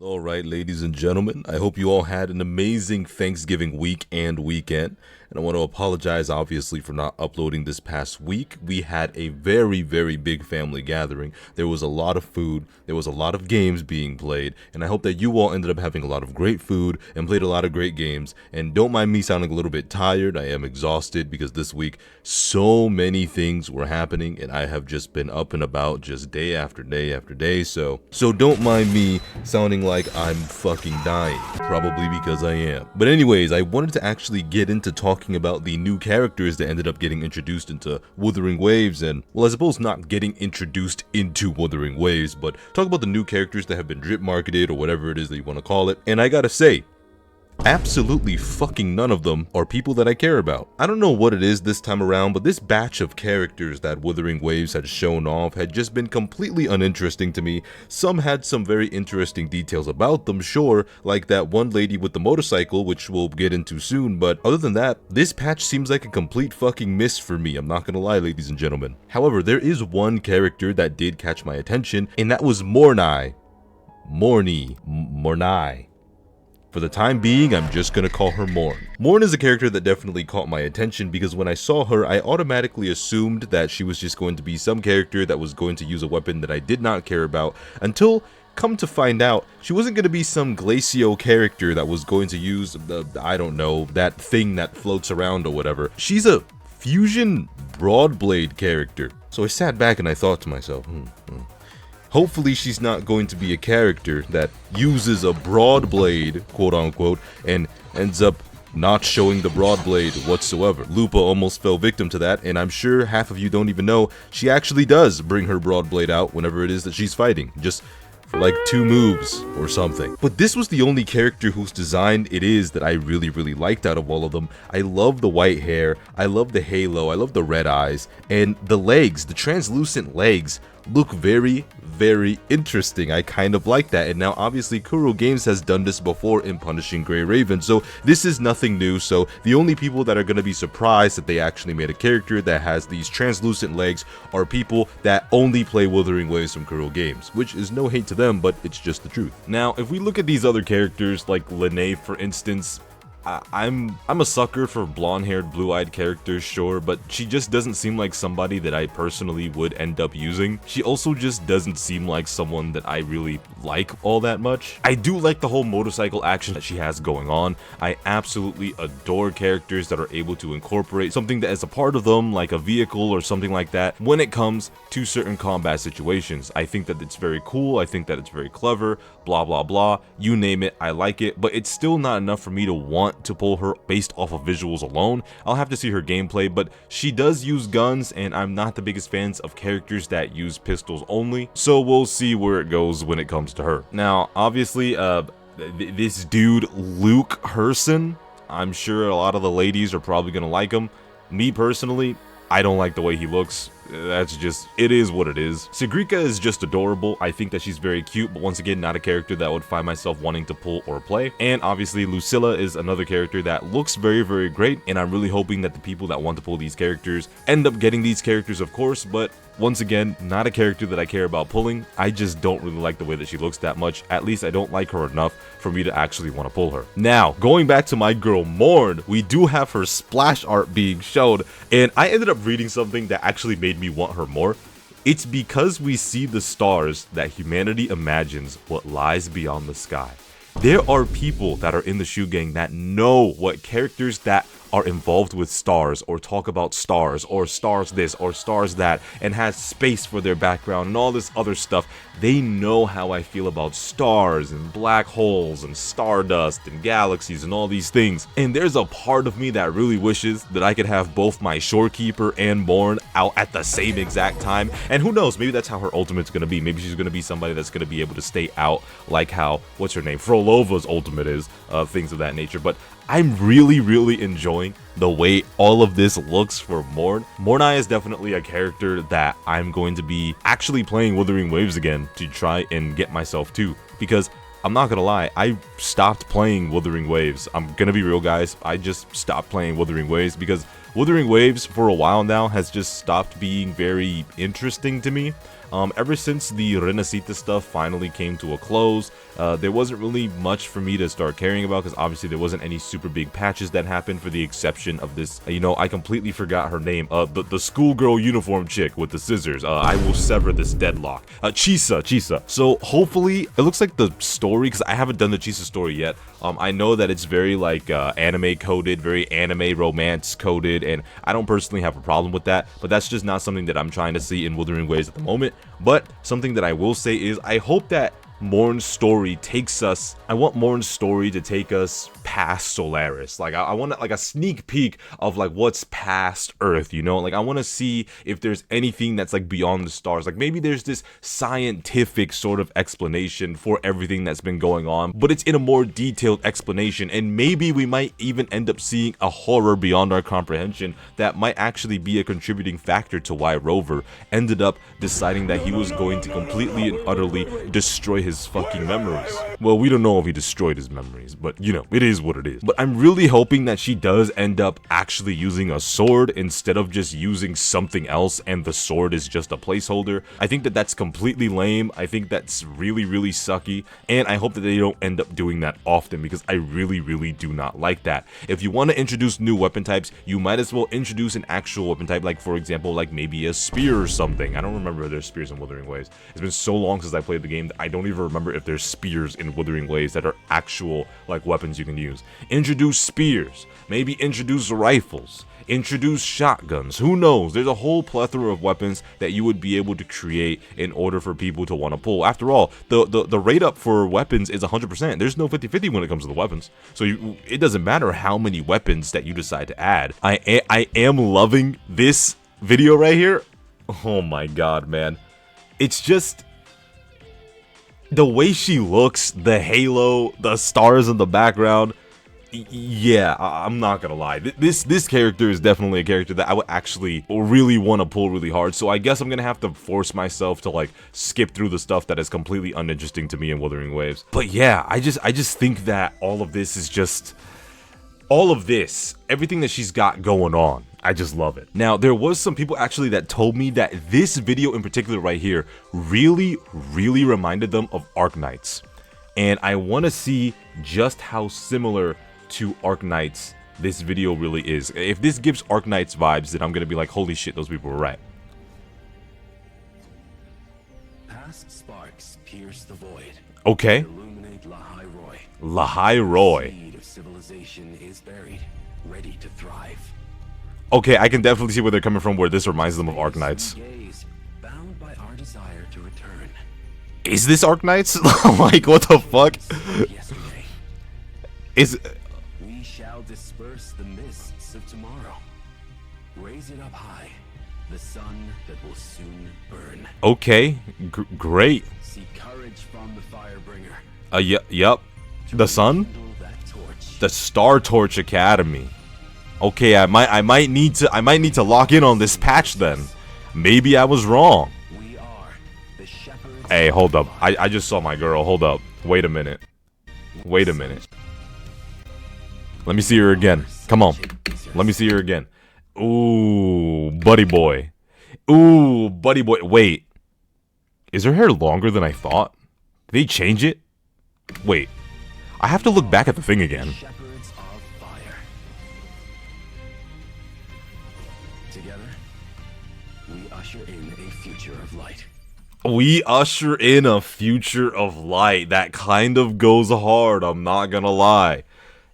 Alright, ladies and gentlemen, I hope you all had an amazing Thanksgiving week and weekend. And I want to apologize, obviously, for not uploading this past week. We had a very big family gathering. There was a lot of food, there was a lot of games being played, and I hope that you all ended up having a lot of great food and played a lot of great games. And don't mind me sounding a little bit tired, I am exhausted because this week so many things were happening and I have just been up and about just day after day after day. So don't mind me sounding like I'm fucking dying, probably because I am. But anyways, I wanted to actually get into talking about the new characters that ended up getting introduced into Wuthering Waves, and, well, I suppose not getting introduced into Wuthering Waves, but talk about the new characters that have been drip marketed or whatever it is that you want to call it. And I gotta say, absolutely fucking none of them are people that I care about. I don't know what it is this time around, but this batch of characters that Wuthering Waves had shown off had just been completely uninteresting to me. Some had some very interesting details about them, sure, like that one lady with the motorcycle, which we'll get into soon, but other than that, this patch seems like a complete fucking miss for me, I'm not gonna lie, ladies and gentlemen. However, there is one character that did catch my attention, and that was Mourn. For the time being, I'm just gonna call her Mourn. Mourn is a character that definitely caught my attention because when I saw her, I automatically assumed that she was just going to be some character that was going to use a weapon that I did not care about, until, come to find out, she wasn't going to be some Glacio character that was going to use, I don't know, that thing that floats around or whatever. She's a fusion Broadblade character. So I sat back and I thought to myself, hopefully she's not going to be a character that uses a broad blade, quote unquote, and ends up not showing the broad blade whatsoever. Lupa almost fell victim to that, and I'm sure half of you don't even know she actually does bring her broad blade out whenever it is that she's fighting, just for like 2 moves or something. But this was the only character whose design it is that I really liked out of all of them. I love the white hair, I love the halo, I love the red eyes, and the legs, the translucent legs, look very interesting. I kind of like that. And now obviously Kuro Games has done this before in Punishing Grey Raven, so this is nothing new. So the only people that are going to be surprised that they actually made a character that has these translucent legs are people that only play Wuthering Waves from Kuro Games, which is no hate to them, but it's just the truth. Now if we look at these other characters like Lene, for instance, I'm a sucker for blonde-haired, blue-eyed characters, sure, but she just doesn't seem like somebody that I personally would end up using. She also just doesn't seem like someone that I really like all that much. I do like the whole motorcycle action that she has going on. I absolutely adore characters that are able to incorporate something that is a part of them, like a vehicle or something like that, when it comes to certain combat situations. I think that it's very cool, I think that it's very clever, blah blah, you name it, I like it, but it's still not enough for me to want to pull her based off of visuals alone. I'll have to see her gameplay, but she does use guns, and I'm not the biggest fans of characters that use pistols only, so we'll see where it goes when it comes to her. Now, obviously, this dude, Luke Herson, I'm sure a lot of the ladies are probably gonna like him. Me personally, I don't like the way he looks. That's just, it is what it is. Sigrika is just adorable. I think that she's very cute, but once again, not a character that I would find myself wanting to pull or play. And obviously, Lucilla is another character that looks very great, and I'm really hoping that the people that want to pull these characters end up getting these characters, of course, but once again, not a character that I care about pulling. I just don't really like the way that she looks that much. At least I don't like her enough for me to actually want to pull her. Now, going back to my girl Mourn, we do have her splash art being shown, and I ended up reading something that actually made me want her more. It's because we see the stars that humanity imagines what lies beyond the sky. There are people that are in the Shoe Gang that know what characters that are involved with stars, or talk about stars, or stars this, or stars that, and has space for their background and all this other stuff. They know how I feel about stars and black holes and stardust and galaxies and all these things. And there's a part of me that really wishes that I could have both my Shorekeeper and Mourn out at the same exact time. And who knows, maybe that's how her ultimate's gonna be. Maybe she's gonna be somebody that's gonna be able to stay out like how, what's her name, Frolova's ultimate is, things of that nature. But I'm really enjoying the way all of this looks for Mourn. Mourn is definitely a character that I'm going to be actually playing Wuthering Waves again to try and get myself to, because I'm not gonna lie, I stopped playing Wuthering Waves. I'm gonna be real, guys, I just stopped playing Wuthering Waves because Wuthering Waves for a while now has just stopped being very interesting to me. Ever since the Renacita stuff finally came to a close, there wasn't really much for me to start caring about, because obviously there wasn't any super big patches that happened, for the exception of this, you know, I completely forgot her name, the schoolgirl uniform chick with the scissors. I will sever this deadlock. Schizo. So hopefully, it looks like the story, because I haven't done the Schizo story yet. I know that it's very like anime coded, very anime romance coded, and I don't personally have a problem with that, but that's just not something that I'm trying to see in Wuthering Waves at the moment. But something that I will say is, I hope that Mourn's story takes us, I want Mourn's story to take us past Solaris. Like, I want like a sneak peek of like what's past Earth, you know? Like, I want to see if there's anything that's like beyond the stars. Like, maybe there's this scientific sort of explanation for everything that's been going on, but it's in a more detailed explanation, and maybe we might even end up seeing a horror beyond our comprehension that might actually be a contributing factor to why Rover ended up deciding that he was going to completely and utterly destroy his fucking memories. Well, we don't know if he destroyed his memories, but you know, it is what it is. But I'm really hoping that she does end up actually using a sword instead of just using something else, and the sword is just a placeholder. I think that that's completely lame. I think that's really sucky, and I hope that they don't end up doing that often, because I really do not like that. If you want to introduce new weapon types, you might as well introduce an actual weapon type, like for example, like maybe a spear or something. I don't remember if there's spears in Wuthering Waves. It's been so long since I played the game that I don't even remember if there's spears in Wuthering Waves that are actual like weapons you can use. Introduce spears, maybe introduce rifles, introduce shotguns. Who knows? There's a whole plethora of weapons that you would be able to create in order for people to want to pull. After all, the rate up for weapons is 100%. There's no 50-50 when it comes to the weapons, so it doesn't matter how many weapons that you decide to add. I am loving this video right here. Oh my god, man, it's just the way she looks, the halo, the stars in the background. Yeah, I'm not gonna lie. This character is definitely a character that I would actually really want to pull really hard. So I guess I'm gonna have to force myself to like skip through the stuff that is completely uninteresting to me in Wuthering Waves. But yeah, I just think that all of this is just everything that she's got going on, I just love it. Now, there was some people actually that told me that this video in particular right here really reminded them of Arknights. And I want to see just how similar to Arknights this video really is. If this gives Arknights vibes, then I'm going to be like, holy shit, those people were right. Past sparks pierce the void. Okay. Illuminate Lahai Roy. Lahai Roy. The seed of civilization is buried, ready to thrive. Okay, I can definitely see where they're coming from, where this reminds them of Arknights. Bound by our desire to return. Is this Arknights? Like, what the fuck? Yesterday. Is... We shall disperse the mists of tomorrow. Raise it up high, the sun that will soon burn. Okay, great. See courage from the Firebringer. Yup. The sun? The Star Torch Academy. Okay, I might need to lock in on this patch then. Maybe I was wrong. We are the shepherds. Hey, hold up. I just saw my girl. Hold up. Wait a minute. Wait a minute. Let me see her again. Come on. Let me see her again. Ooh, buddy boy. Ooh, buddy boy. Wait. Is her hair longer than I thought? Did they change it? Wait. I have to look back at the thing again. Shepherds of fire. Together, we usher in a future of light. We usher in a future of light. That kind of goes hard, I'm not gonna lie.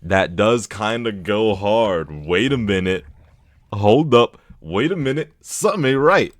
That does kind of go hard. Wait a minute. Hold up. Wait a minute. Something ain't right.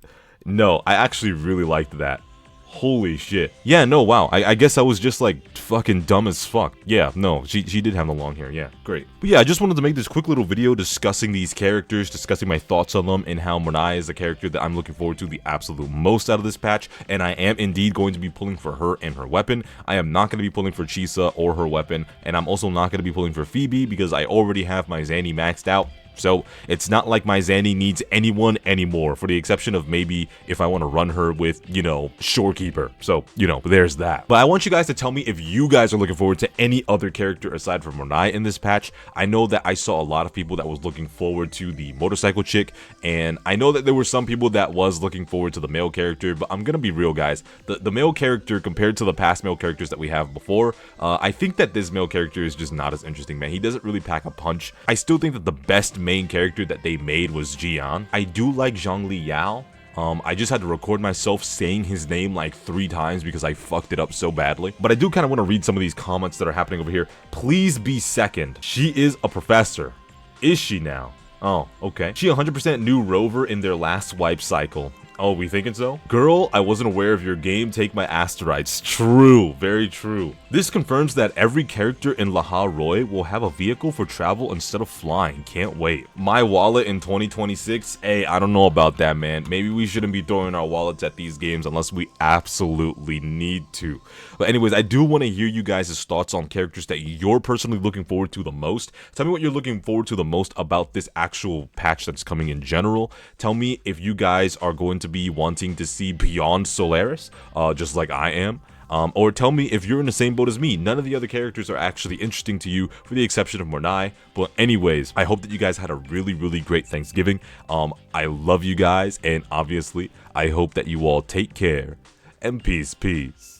No, I actually really liked that. Holy shit. Yeah, no, wow. I guess I was just like fucking dumb as fuck. Yeah, no, she did have the long hair. Yeah, great. But yeah, I just wanted to make this quick little video discussing these characters, discussing my thoughts on them, and how Mourn is a character that I'm looking forward to the absolute most out of this patch. And I am indeed going to be pulling for her and her weapon. I am not going to be pulling for Schizo or her weapon. And I'm also not going to be pulling for Phoebe because I already have my Zanny maxed out. So it's not like my Zanny needs anyone anymore, for the exception of maybe if I want to run her with, you know, Shorekeeper. So, you know, there's that. But I want you guys to tell me if you guys are looking forward to any other character aside from Mourn in this patch. I know that I saw a lot of people that was looking forward to the motorcycle chick, and I know that there were some people that was looking forward to the male character, but I'm gonna be real, guys. The male character, compared to the past male characters that we have before, I think that this male character is just not as interesting, man. He doesn't really pack a punch. I still think that the best main character that they made was Jian. I do like Zhongli Yao. I just had to record myself saying his name like 3 times because I fucked it up so badly. But I do kind of want to read some of these comments that are happening over here. Please be second. She is a professor. Is she now? Oh, okay. She 100% knew Rover in their last wipe cycle. Oh, we thinking so? Girl, I wasn't aware of your game. Take my asteroids. True. Very true. This confirms that every character in Laha Roy will have a vehicle for travel instead of flying. Can't wait. My wallet in 2026? Hey, I don't know about that, man. Maybe we shouldn't be throwing our wallets at these games unless we absolutely need to. But anyways, I do want to hear you guys' thoughts on characters that you're personally looking forward to the most. Tell me what you're looking forward to the most about this actual patch that's coming in general. Tell me if you guys are going to be wanting to see beyond Solaris, just like I am. Or tell me if you're in the same boat as me. None of the other characters are actually interesting to you, for the exception of Mourn. But anyways, I hope that you guys had a really, really great Thanksgiving. I love you guys, and obviously, I hope that you all take care, and peace.